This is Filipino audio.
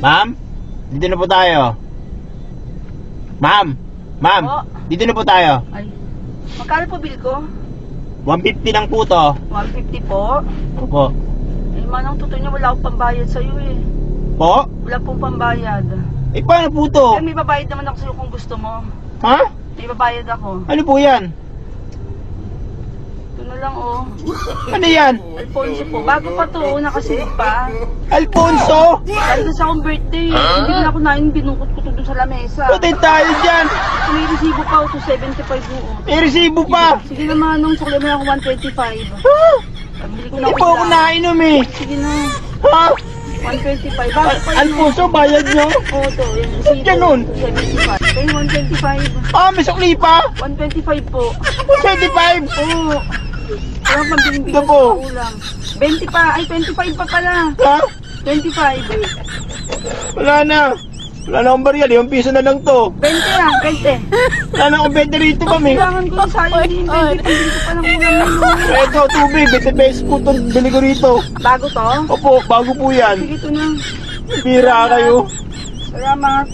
Ma'am? Dito na po tayo. Ma'am? Ma'am? Po? Dito na po tayo. Ay, magkano po bill ko? 150 lang po to. 150 po. Opo. Eh, manang totoo niya, wala akong pambayad sa'yo eh. Po? Wala pong pambayad. Eh, paano po to? Eh, may babayad naman ako sa'yo kung gusto mo. Ha? May babayad ako. Ano po yan? Ito na lang oh. Ano yan? Alfonso po. Bago pa to, nakasilip pa. Alfonso? Dahil sa akong birthday, hindi ko na ako nain, binukot ko to dun sa lamesa. Patay tayo dyan. May resibo pa ako, 275 buo. May resibo pa. Sige naman, nung sukli mo na ako 125. Ha? Pabili ko na Hindi po ako nainom eh. Sige na, Ha? 125. Bago pa yun. Alfonso, bayad nyo? Oo, to. Yung Ba't ganun? 75. Kaya 125. Ah, may sukli pa? 125 po. 25? Oo. Walang pambiling Ito bigas po. sa ulam. 20 pa. Ay, 25 pa pala. Ha? 25. Wala na. Wala na akong barya. 5 piso na lang to. 20 lang, 20. Wala na akong benta rito kami. Kailangan ko yung sayang din. 20 pambili ko pa ng ulam nilo. Ito, tubig. 20 pesos po ito. Bili ko rito. Bago to? Opo, bago po yan. Sige, ito na. Bira kayo. Salamat.